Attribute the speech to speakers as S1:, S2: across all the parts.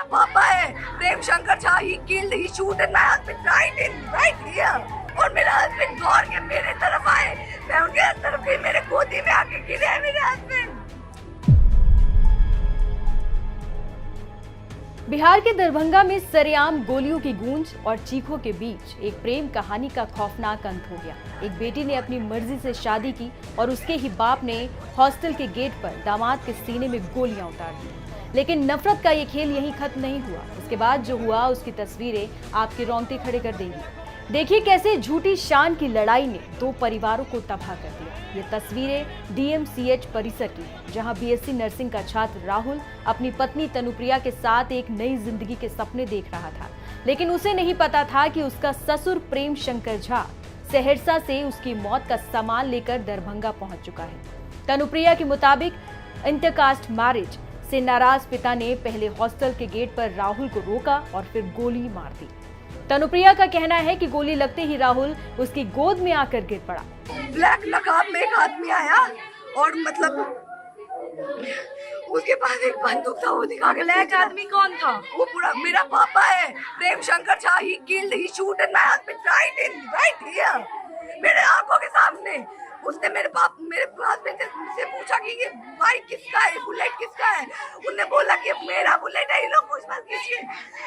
S1: पापा है Prem Shankar Jha. He killed, he shooted my husband right here. और मेरा हस्बैंड दौड़ के मेरे तरफ आए, मैं उनके तरफ गई, मेरे गोदी में आके गिरे हैं मेरे हस्बैंड।
S2: बिहार के दरभंगा में सरेआम गोलियों की गूंज और चीखों के बीच एक प्रेम कहानी का खौफनाक अंत हो गया। एक बेटी ने अपनी मर्जी से शादी की और उसके ही बाप ने हॉस्टल के गेट पर दामाद के सीने में गोलियां उतार दी। लेकिन नफरत का ये खेल यहीं खत्म नहीं हुआ। इसके बाद जो हुआ उसकी तस्वीरें आपके रोंगटे खड़े कर देंगी। देखिए कैसे झूठी शान की लड़ाई ने दो परिवारों को तबाह कर दिया। ये तस्वीरें डीएमसीएच परिसर की हैं, जहां बीएससी नर्सिंग का छात्र राहुल अपनी पत्नी तनुप्रिया के साथ एक नई जिंदगी के सपने देख रहा था। लेकिन उसे नहीं पता था कि उसका ससुर प्रेम शंकर झा सहरसा से उसकी मौत का सामान लेकर दरभंगा पहुंच चुका है। तनुप्रिया के मुताबिक इंटरकास्ट मैरिज से नाराज पिता ने पहले हॉस्टल के गेट पर राहुल को रोका और फिर गोली मार दी। तनुप्रिया का कहना है कि गोली लगते ही राहुल उसकी गोद में आकर गिर पड़ा।
S1: ब्लैक नकाब में एक आदमी आया और मतलब उसके पास एक बंदूक था, वो दिखा के।
S3: ब्लैक आदमी कौन था?
S1: वो पूरा मेरा पापा है Prem Shankar Jha. He killed, he shooted my husband right here, मेरे आंखों के सामने। उसने मेरे हस्बैंड से पूछा कि ये बाइक किसका है, बुलेट किसका है। उन्होंने बोला कि मेरा बुलेट है, ये लोग मुझ पर किसके।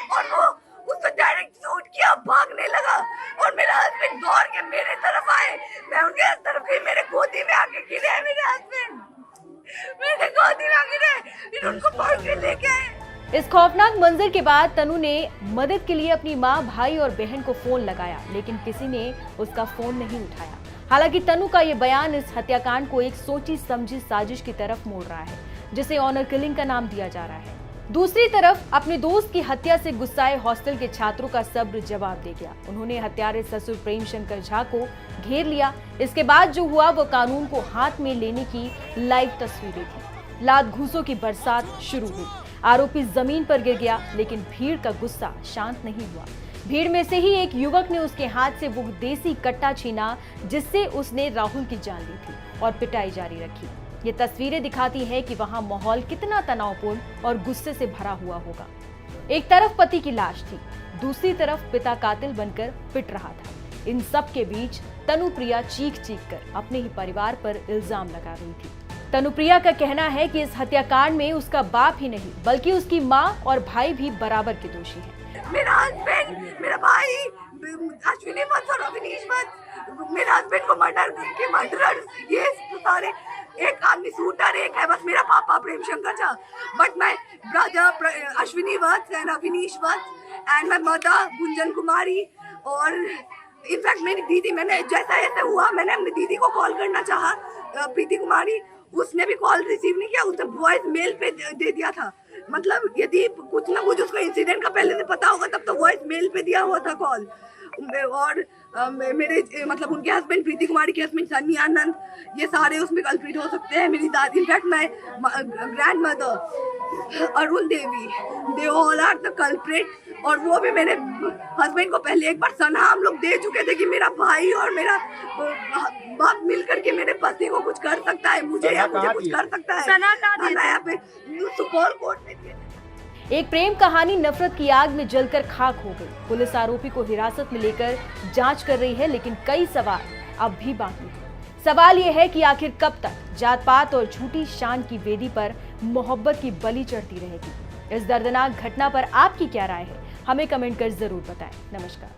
S1: और वो उसको डायरेक्ट शूट किया, भागने लगा और मेरा हस्बैंड दौड़ के मेरे तरफ आए, मैं उनके तरफ गई, मेरे गोदी में आके गिरे हैं मेरे हस्बैंड, मेरे गोदी में आके गिरे, फिर उनको पकड़ के लेके आए।
S2: इस खौफनाक मंजर के बाद तनु ने मदद के लिए अपनी मां, भाई और बहन को फोन लगाया, लेकिन किसी ने उसका फोन नहीं उठाया। हालांकि तनु का ये बयान इस हत्याकांड को एक सोची समझी साजिश की तरफ मोड़ रहा है, जिसे ऑनर किलिंग का नाम दिया जा रहा है। दूसरी तरफ अपने दोस्त की हत्या से गुस्साए हॉस्टल के छात्रों का सब्र जवाब दे गया। उन्होंने हत्यारे ससुर प्रेम शंकर झा को घेर लिया। इसके बाद जो हुआ वो कानून को हाथ में लेने की लाइव तस्वीरें थी। लात घूसों की बरसात शुरू हुई। आरोपी जमीन पर गिर गया, लेकिन भीड़ का गुस्सा शांत नहीं हुआ। भीड़ में से ही एक युवक ने उसके हाथ से वो देसी कट्टा छीना जिससे उसने राहुल की जान ली थी और पिटाई जारी रखी। ये तस्वीरें दिखाती है कि वहां माहौल कितना तनावपूर्ण और गुस्से से भरा हुआ होगा। एक तरफ पति की लाश थी, दूसरी तरफ पिता कातिल बनकर पिट रहा था। इन सब के बीच तनुप्रिया चीख कर अपने ही परिवार पर इल्जाम लगा रही थी। तनुप्रिया का कहना है कि इस हत्याकांड में उसका बाप ही नहीं बल्कि उसकी मां और भाई भी बराबर के दोषी हैं।
S1: मेरा हस्बैंड, मेरा भाई अश्विनी वत्स और अविनीश वत्स, मेरे हस्बैंड को मर्डर ये सारे, एक आदमी शूटर, एक है बस मेरा पापा Prem Shankar Jha. But my brother Ashwini Vats and Avinish Vats and my mother Gunjan Kumari, और इनफैक्ट मेरी दीदी, मैंने जैसा ऐसे हुआ मैंने अपनी दीदी को कॉल करना चाहा, प्रीति कुमारी, उसने भी कॉल रिसीव नहीं किया, उसने वॉइस मेल पे दे दिया था। मतलब यदि कुछ ना कुछ उसको इंसिडेंट का पहले से पता होगा तब तो वॉइस मेल पे दिया हुआ था कॉल। और मेरे मतलब उनके हस्बैंड प्रीति कुमारी के हस्बैंड सन्नी आनंद, ये सारे उसमें कल्प्रिट हो सकते हैं। मेरी दादी, in fact my grandmother Arun Devi, they all are the culprit. और वो भी मेरे हस्बैंड को पहले एक बार सना हम लोग दे चुके थे कि मेरा भाई और मेरा बाप मिलकर के मेरे पति को कुछ कर सकता है, मुझे कुछ कर सकता है।
S3: सना
S1: यहाँ पे सुपौल कोर्ट में दिए।
S2: एक प्रेम कहानी नफरत की आग में जलकर खाक हो गई। पुलिस आरोपी को हिरासत में लेकर जांच कर रही है, लेकिन कई सवाल अब भी बाकी हैं। सवाल यह है कि आखिर कब तक जात पात और झूठी शान की वेदी पर मोहब्बत की बलि चढ़ती रहेगी। इस दर्दनाक घटना पर आपकी क्या राय है, हमें कमेंट कर जरूर बताएं। नमस्कार।